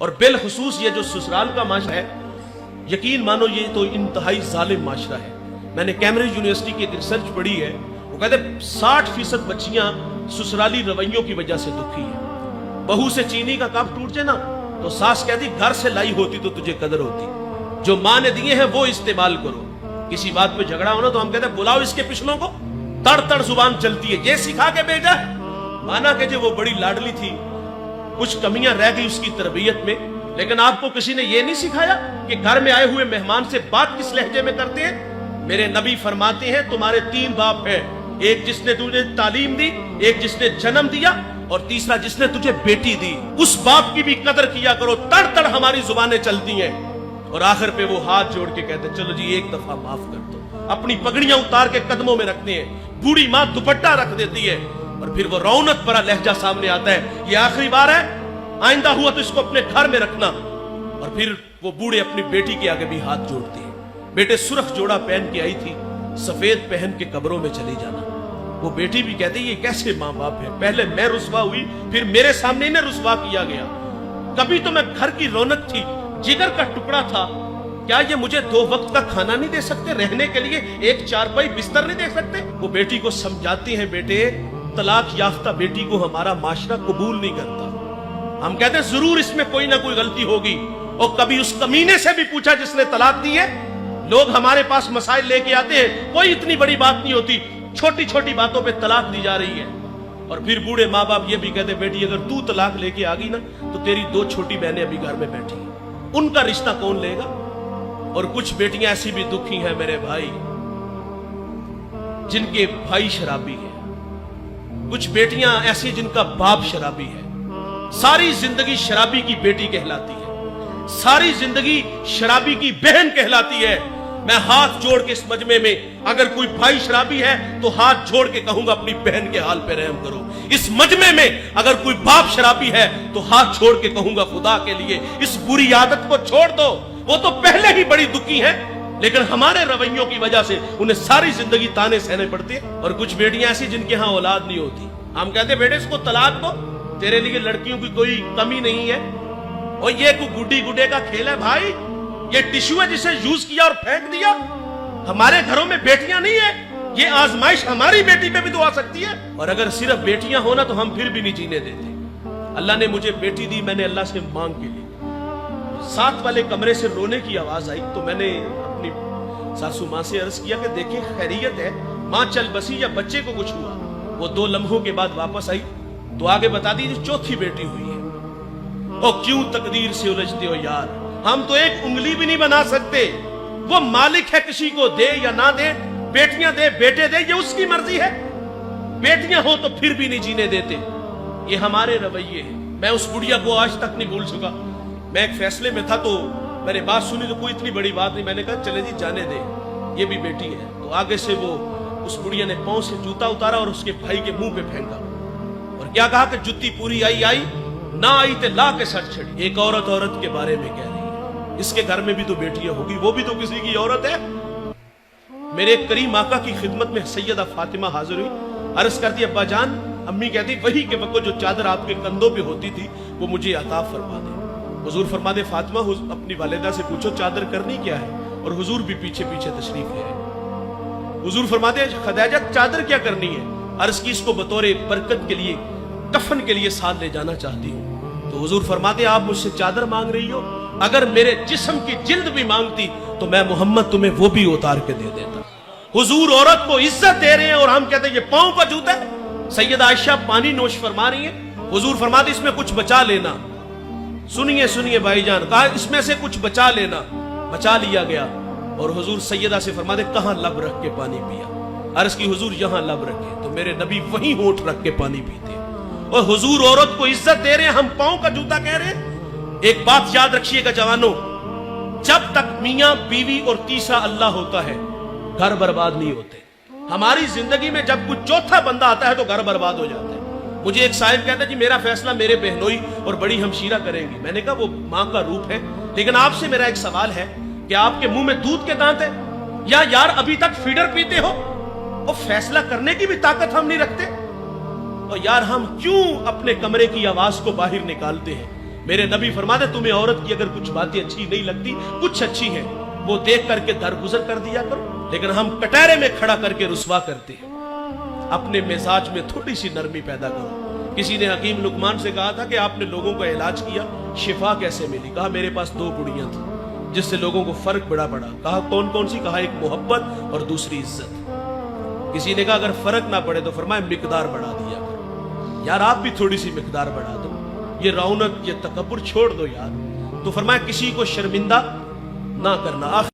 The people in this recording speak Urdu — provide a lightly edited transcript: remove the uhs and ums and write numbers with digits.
اور بالخصوص یہ جو سسرال کا معاشرہ ہے، یقین مانو یہ تو انتہائی ظالم معاشرہ ہے۔ میں نے کیمبرج یونیورسٹی کی ایک ریسرچ پڑھی ہے، وہ کہتے ہیں 60% بچیاں سسرالی رویوں کی وجہ سے دکھی ہیں۔ بہو سے چینی کا کپ ٹوٹ جائے نا تو ساس کہتی گھر سے لائی ہوتی تو تجھے قدر ہوتی، جو ماں نے دیے ہیں وہ استعمال کرو۔ کسی بات پہ جھگڑا ہونا تو ہم کہتے ہیں بلاؤ اس کے پچھلوں کو، تڑ تڑ زبان چلتی ہے، یہ سکھا کے بھیجا ہے۔ مانا کہ جو وہ بڑی لاڈلی تھی، کچھ کمیاں رہ گئی اس کی تربیت میں، لیکن آپ کو کسی نے یہ نہیں سکھایا کہ گھر میں آئے ہوئے مہمان سے بات کس لہجے میں کرتے ہیں۔ میرے نبی فرماتے ہیں تمہارے 3 باپ ہیں، ایک جس نے تجھے تعلیم دی، ایک جس نے جنم دیا، اور تیسرا جس نے تجھے بیٹی دی۔ اس باپ کی بھی قدر کیا کرو، تڑ تڑ ہماری زبانیں چلتی ہیں۔ اور آخر پہ وہ ہاتھ جوڑ کے کہتے چلو جی ایک دفعہ معاف کر دو، اپنی پگڑیاں اتار کے قدموں میں رکھتے ہیں، بوڑھی ماں دوپٹہ رکھ دیتی ہے، اور پھر وہ رونق بھرا لہجہ سامنے آتا ہے، یہ آخری بار ہے، آئندہ ہوا تو اس کو اپنے گھر میں رکھنا۔ اور پھر وہ بوڑھے اپنی بیٹی کے آگے بھی ہاتھ جوڑتے ہیں۔ بیٹے سرخ جوڑا پہن کے آئی تھی، سفید پہن کے قبروں میں چلی جانا۔ وہ بیٹی بھی کہتی یہ کیسے ماں باپ ہے، پہلے میں رسوا ہوئی پھر میرے سامنے انہیں رسوا کیا گیا، کبھی تو میں گھر کی رونق تھی، جگر کا ٹکڑا تھا، کیا یہ مجھے 2 وقت کا کھانا نہیں دے سکتے، رہنے کے لیے ایک چارپائی بستر نہیں دے سکتے؟ وہ بیٹی کو سمجھاتی ہیں بیٹے طلاق یافتہ بیٹی کو ہمارا معاشرہ قبول نہیں کرتا۔ ہم کہتے ہیں ضرور اس میں کوئی نہ کوئی غلطی ہوگی، اور کبھی اس کمینے سے بھی پوچھا جس نے طلاق دی ہے؟ لوگ ہمارے پاس مسائل لے کے آتے ہیں، کوئی اتنی بڑی بات نہیں ہوتی، چھوٹی چھوٹی باتوں پہ طلاق دی جا رہی ہے۔ اور پھر بوڑھے ماں باپ یہ بھی کہتے ہیں بیٹی اگر تو طلاق لے کے آ گئی نا تو تیری 2 چھوٹی بہنیں ابھی گھر میں بیٹھی ہیں، ان کا رشتہ کون لے گا؟ اور کچھ بیٹیاں ایسی بھی دکھی ہیں میرے بھائی جن کے بھائی شرابی ہیں، کچھ بیٹیاں ایسی جن کا باپ شرابی ہے، ساری زندگی شرابی کی بیٹی کہلاتی ہے، ساری زندگی شرابی کی بہن کہلاتی ہے۔ میں ہاتھ جوڑ کے اس مجمع میں اگر کوئی بھائی شرابی ہے تو ہاتھ جوڑ کے کہوں گا اپنی بہن کے حال پہ رحم کرو۔ اس مجمع میں اگر کوئی باپ شرابی ہے تو ہاتھ چھوڑ کے کہوں گا خدا کے لیے اس بری عادت کو چھوڑ دو۔ وہ تو پہلے ہی بڑی دکھی ہیں، لیکن ہمارے رویوں کی وجہ سے انہیں ساری زندگی تانے سہنے پڑتے ہیں۔ اور کچھ بیٹیاں ایسی جن کے ہاں اولاد نہیں ہوتی، ہم کہتے بیٹے اس کو طلاق دو، تیرے لیے لڑکیوں کی کوئی کمی نہیں ہے، اور یہ کوئی گڈی گڈے کا کھیل ہے بھائی، یہ ٹشو ہے جسے یوز کیا اور پھینک دیا۔ ہمارے گھروں میں بیٹیاں نہیں ہیں، یہ آزمائش ہماری بیٹی پہ بھی تو آ سکتی ہے۔ اور اگر صرف بیٹیاں ہونا تو ہم پھر بھی نہیں جینے دیتے۔ اللہ نے مجھے بیٹی دی، میں نے اللہ سے مانگ کے لی۔ ساتھ والے کمرے سے رونے کی آواز آئی تو میں نے اپنی ساسو ماں سے عرض کیا کہ دیکھیں خیریت ہے، ماں چل بسی یا بچے کو کچھ ہوا؟ وہ 2 لمحوں کے بعد واپس آئی تو آگے بتا دی 4تھی بیٹی ہوئی ہے۔ اور کیوں تقدیر سے الجھتے ہو یار، ہم تو ایک انگلی بھی نہیں بنا سکتے، وہ مالک ہے کسی کو دے یا نہ دے، بیٹیاں دے بیٹے دے یہ اس کی مرضی ہے، بیٹیاں ہو تو پھر بھی نہیں جینے دیتے۔ یہ ہمارے رویے ہیں۔ میں اس بڑھیا کو آج تک نہیں بھول سکا۔ میں ایک فیصلے میں تھا تو میں نے بات سنی تو کوئی اتنی بڑی بات نہیں، میں نے کہا چلے جی جانے دے، یہ بھی بیٹی ہے۔ تو آگے سے وہ اس بڑھیا نے پاؤں سے جوتا اتارا اور اس کے بھائی کے منہ پہ پھینکا، اور کیا کہا کہ جتی پوری آئی نہ آئی تے لا کے سر چھڑی۔ ایک عورت کے بارے میں کہہ رہی ہے، اس کے گھر میں بھی تو بیٹیاں ہوگی، وہ بھی تو کسی کی عورت ہے۔ میرے کریم آقا کی خدمت میں سیدہ فاطمہ حاضر ہوئی، عرض کرتی ابا جان، امی کہتی وہی کے وقت جو چادر آپ کے کندھوں پہ ہوتی تھی وہ مجھے عطا فرما دے۔ حضور فرما دے فاطمہ اپنی والدہ سے پوچھو چادر کرنی کیا ہے، اور حضور بھی پیچھے پیچھے تشریف لے آئے۔ حضور فرما دے خدیجہ چادر کیا کرنی ہے؟ عرض کی اس کو بطور برکت کے لیے کفن کے لیے ساتھ لے جانا چاہتی ہوں۔ تو حضور فرما دے آپ مجھ سے چادر مانگ رہی ہو، اگر میرے جسم کی جلد بھی مانگتی تو میں محمد تمہیں وہ بھی اتار کے دے دیتا۔ حضور عورت کو عزت دے رہے ہیں اور ہم کہتے ہیں یہ پاؤں کا جوتا ہے۔ سیدہ عائشہ پانی نوش فرما رہی ہیں، حضور فرما دے اس میں کچھ بچا لینا۔ سنیے بھائی جان، کہا اس میں سے کچھ بچا لینا، بچا لیا گیا۔ اور حضور سیدہ سے فرما دے کہاں لب رکھ کے پانی پیا؟ عرض کی حضور یہاں لب رکھے، تو میرے نبی وہیں ہونٹ رکھ کے پانی پیتے۔ اور حضور عورت کو عزت دے رہے ہیں، ہم پاؤں کا جوتا کہہ رہے ہیں۔ ایک بات یاد رکھیے گا جوانوں، جب تک میاں بیوی اور تیسرا اللہ ہوتا ہے گھر برباد نہیں ہوتے۔ ہماری زندگی میں جب کوئی چوتھا بندہ آتا ہے تو گھر برباد ہو جاتا ہے۔ مجھے ایک صاحب کہتا ہے جی میرا فیصلہ میرے بہنوئی اور بڑی ہمشیرہ کریں گی۔ میں نے کہا وہ ماں کا روپ ہے، لیکن آپ سے میرا ایک سوال ہے کہ آپ کے منہ میں دودھ کے دانت ہیں یا یار ابھی تک فیڈر پیتے ہو؟ اور فیصلہ کرنے کی بھی طاقت ہم نہیں رکھتے؟ اور یار ہم کیوں اپنے کمرے کی آواز کو باہر نکالتے ہیں؟ میرے نبی فرماتے تمہیں عورت کی اگر کچھ باتیں اچھی نہیں لگتی، کچھ اچھی ہیں، وہ دیکھ کر کے درگزر کر دیا کرو، لیکن ہم کٹہرے میں کھڑا کر کے رسوا کرتے ہیں۔ اپنے مزاج میں تھوڑی سی نرمی پیدا کرو۔ کسی نے حکیم لقمان سے کہا تھا کہ آپ نے لوگوں کا علاج کیا، شفا کیسے ملی؟ کہا میرے پاس 2 گڑیاں تھیں جس سے لوگوں کو فرق بڑا پڑا۔ کہا کون کون سی؟ کہا ایک محبت اور دوسری عزت۔ کسی نے کہا اگر فرق نہ پڑے تو فرمایا مقدار بڑھا دیا کرو، یار آپ بھی تھوڑی سی مقدار بڑھا دو، یہ رونق یہ تکبر چھوڑ دو یار۔ تو فرمایا کسی کو شرمندہ نہ کرنا۔